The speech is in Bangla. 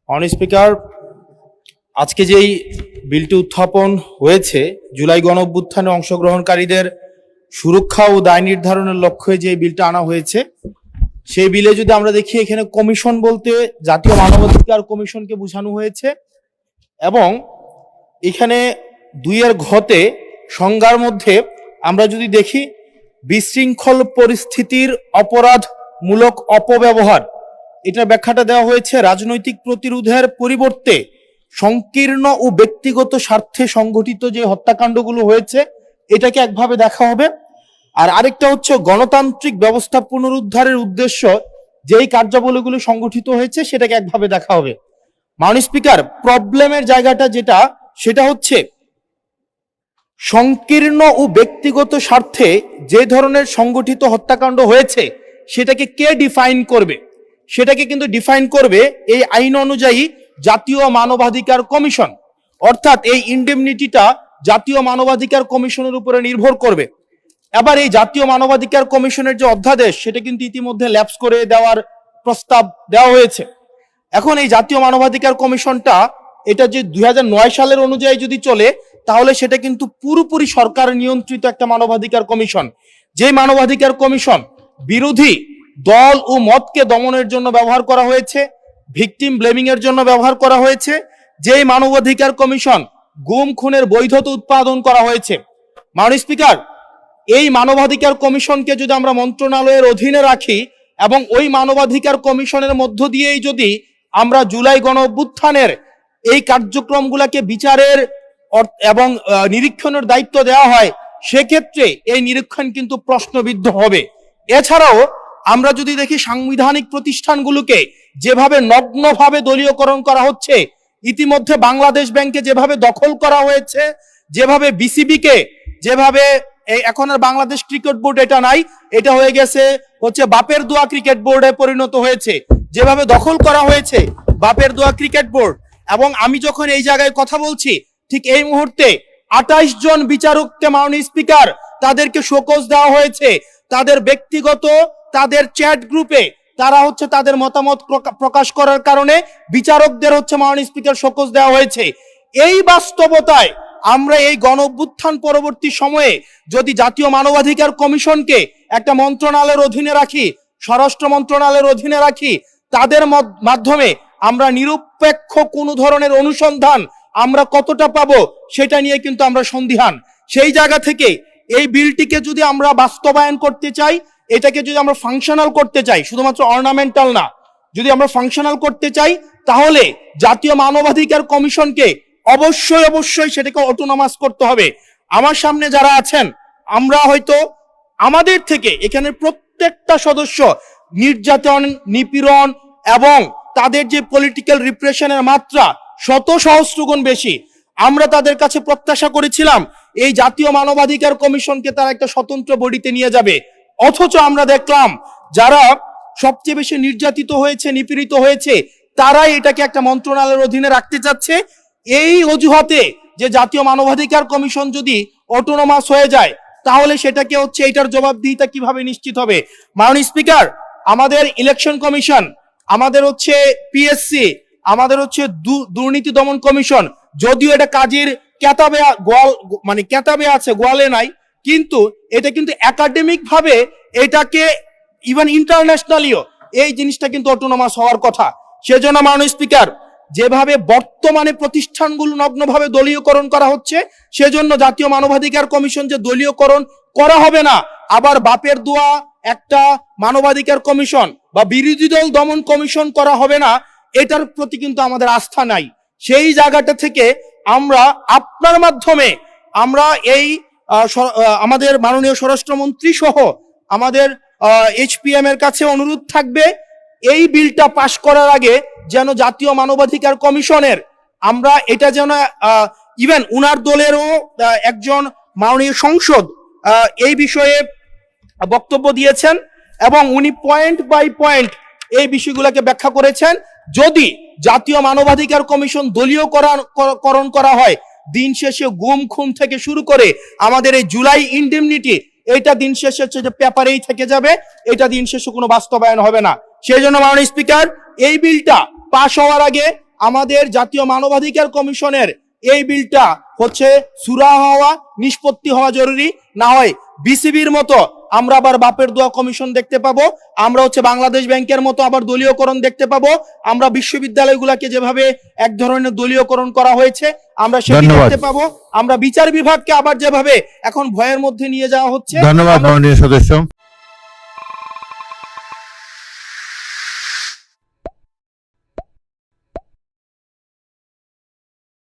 মাননীয় স্পিকার, আজকে যেই বিলটি উত্থাপন হয়েছে, জুলাই গণঅভ্যুত্থানে অংশগ্রহণকারীদের সুরক্ষা ও দায় নির্ধারণের লক্ষ্যে যে বিলটা আনা হয়েছে, সেই বিলে যদি আমরা দেখি, এখানে কমিশন বলতে জাতীয় মানবাধিকার কমিশনকে বোঝানো হয়েছে এবং এখানে ২-এর ঘতে সংজ্ঞার মধ্যে আমরা যদি দেখি, বিশৃঙ্খল পরিস্থিতির অপরাধমূলক অপব্যবহার, এটার ব্যাখ্যাটা দেওয়া হয়েছে রাজনৈতিক প্রতিরোধের পরিবর্তে সংকীর্ণ ও ব্যক্তিগত স্বার্থে সংগঠিত যে হত্যাকাণ্ডগুলো হয়েছে এটাকে একভাবে দেখা হবে। আর আরেকটা হচ্ছে গণতান্ত্রিক ব্যবস্থা পুনরুদ্ধারের উদ্দেশ্য যেই কার্যাবলীগুলো সংগঠিত হয়েছে সেটাকে একভাবে দেখা হবে। মাননীয় স্পিকার, প্রবলেমের জায়গাটা সেটা হচ্ছে সংকীর্ণ ও ব্যক্তিগত স্বার্থে যে ধরনের সংগঠিত হত্যাকাণ্ড হয়েছে সেটাকে কে ডিফাইন করবে? সেটাকে কিন্তু ডিফাইন করবে এই আইন অনুযায়ী জাতীয় মানবাধিকার কমিশন। অর্থাৎ এই ইনডেমনিটিটা জাতীয় মানবাধিকার কমিশনের উপরে নির্ভর করবে। এবার এই জাতীয় মানবাধিকার কমিশনের যে অধ্যাদেশ সেটা কিন্তু ইতিমধ্যে ল্যাপস করে দেওয়ার প্রস্তাব দেওয়া হয়েছে। এখন এই জাতীয় মানবাধিকার কমিশনটা এটা যে ২০০৯ সালের অনুযায়ী যদি চলে, তাহলে সেটা কিন্তু পুরোপুরি সরকার নিয়ন্ত্রিত একটা মানবাধিকার কমিশন। যে মানবাধিকার কমিশন বিরোধী দল ও মতকে দমনের জন্য ব্যবহার করা হয়েছে, ভিকটিম ব্লেমিং এর জন্য ব্যবহার করা হয়েছে, যেই মানবাধিকার কমিশন গুম খুনের বৈধতা উৎপাদন করা হয়েছে। মাননীয় স্পিকার, এই মানবাধিকার কমিশনকে যদি আমরা মন্ত্রণালয়ের অধীনে রাখি এবং ওই মানবাধিকার কমিশনের মধ্য দিয়েই যদি আমরা জুলাই গণঅভ্যুত্থানের এই কার্যক্রমগুলোকে বিচারের এবং নিরীক্ষণের দায়িত্ব দেওয়া হয়, সেক্ষেত্রে এই নিরীক্ষণ কিন্তু প্রশ্নবিদ্ধ হবে। এছাড়াও আমরা যদি দেখি, সাংবিধানিক প্রতিষ্ঠানগুলোকে যেভাবে নগ্নভাবে দলীয়করণ করা হচ্ছে, ইতিমধ্যে বাংলাদেশ ব্যাংকে যেভাবে দখল করা হয়েছে, যেভাবে বিসিবিকে যেভাবে এখন আর বাংলাদেশ ক্রিকেট বোর্ড এটা নাই, এটা হয়ে গেছে বাপের দোয়া ক্রিকেট বোর্ডে পরিণত হয়েছে, যেভাবে দখল করা হয়েছে বাপের দোয়া ক্রিকেট বোর্ড। এবং আমি যখন এই জায়গায় কথা বলছি, ঠিক এই মুহূর্তে ২৮ জন বিচারককে মাননীয় স্পিকার তাদেরকে শোকজ দেওয়া হয়েছে। তাদের ব্যক্তিগত তাদের চ্যাট গ্রুপে তারা তাদের মতামত প্রকাশ করার কারণে বিচারকদের মাননীয় স্পিকার শোকজ দেওয়া হয়েছে। এই বাস্তবতায় আমরা এই গণঅভ্যুত্থান পরবর্তী সময়ে যদি জাতীয় মানবাধিকার কমিশনকে একটা মন্ত্রণালয়ের অধীনে রাখি, স্বরাষ্ট্র মন্ত্রণালয়ের অধীনে রাখি, তাদের মাধ্যমে আমরা নিরপেক্ষ কোন ধরনের অনুসন্ধান আমরা কতটা পাবো সেটা নিয়ে কিন্তু আমরা সন্দিহান। সেই জায়গা থেকে এই বিলটিকে যদি আমরা বাস্তবায়ন করতে চাই, এটাকে যদি আমরা ফাংশনাল করতে চাই, শুধুমাত্র অর্নামেন্টাল না, যদি আমরা ফাংশনাল করতে চাই, তাহলে জাতীয় মানবাধিকার কমিশনকে অবশ্যই সেটাকে অটোনমাস করতে হবে। আমার সামনে যারা আছেন, আমরা হয়তো আমাদের থেকে এখানে প্রত্যেকটা সদস্য নির্যাতন, নিপীড়ন এবং তাদের যে পলিটিক্যাল রিপ্রেশনের মাত্রা শত সহস্র গুণ বেশি। আমরা তাদের কাছে প্রত্যাশা করেছিলাম এই জাতীয় মানবাধিকার কমিশনকে তারা একটা স্বতন্ত্র বডিতে নিয়ে যাবে, অথচ আমরা দেখলাম যারা সবচেয়ে বেশি নির্যাতিত হয়েছে, নিপীড়িত হয়েছে, তারাই এটাকে একটা মন্ত্রণালয়ের অধীনে রাখতে চাচ্ছে। এই অজুহাতে যে জাতীয় মানবাধিকার কমিশন যদি অটোনমাস হয়ে যায়, তাহলে সেটাকে এটার জবাবদিহিতা কিভাবে নিশ্চিত হবে? মাননীয় স্পিকার, আমাদের ইলেকশন কমিশন, আমাদের পিএসসি, আমাদের দুর্নীতি দমন কমিশন, যদিও এটা কাজের কেতাবে আছে, গোয়ালে নাই, কিন্তু এটা কিন্তু একাডেমিক ভাবে এটাকে ইভেন ইন্টারন্যাশনালিও এই জিনিসটা কিন্তু অটোনমাস হওয়ার কথা। সেজন্য মাননীয় স্পিকার, যেভাবে বর্তমানে প্রতিষ্ঠানগুলো নগ্নভাবে দলীয়করণ করা হচ্ছে, সেজন্য জাতীয় মানবাধিকার কমিশন যে দলীয়করণ করা হবে না, আবার বাপের দোয়া একটা মানবাধিকার কমিশন বা বিরোধী দল দমন কমিশন করা হবে না, এটার প্রতি কিন্তু আমাদের আস্থা নাই। সেই জায়গাটা থেকে আমরা আপনার মাধ্যমে আমরা এই আমাদের মাননীয় স্বরাষ্ট্রমন্ত্রী সহ আমাদের এইচপিএম এর কাছে অনুরোধ থাকবে, এই বিলটা পাশ করার আগে যেন জাতীয় মানবাধিকার কমিশনের আমরা এটা যেন ইভেন উনার দলেরও একজন মাননীয় সংসদ এই বিষয়ে বক্তব্য দিয়েছেন এবং উনি পয়েন্ট বাই পয়েন্ট এই বিষয়গুলোকে ব্যাখ্যা করেছেন। যদি জাতীয় মানবাধিকার কমিশন দলীয়করণ করা হয়, দিন শেষে গুম খুন থেকে শুরু করে আমাদের এই জুলাই ইনডেমনিটি, এটা দিন শেষে পেপারেই থেকে যাবে, এটা দিন শেষে কোনো বাস্তবায়ন হবে না। সেই জন্য মাননীয় স্পিকার, এই বিলটা পাশ হওয়ার আগে আমাদের জাতীয় মানবাধিকার কমিশনের এই বিলটা হচ্ছে সুরাহা হওয়া, নিষ্পত্তি হওয়া জরুরি। না হয় বিসিবির মতো আমরা আবার বাপের দোয়া কমিশন দেখতে পাবো, আমরা হচ্ছে বাংলাদেশ ব্যাংকের মতো আবার দলীয়করণ দেখতে পাবো, আমরা বিশ্ববিদ্যালয়গুলোকে যেভাবে এক ধরনের দলীয়করণ করা হয়েছে আমরা সেটা দেখতে পাবো, আমরা বিচার বিভাগকে আবার যেভাবে এখন ভয়ের মধ্যে নিয়ে যাওয়া হচ্ছে। ধন্যবাদ মাননীয় সদস্য।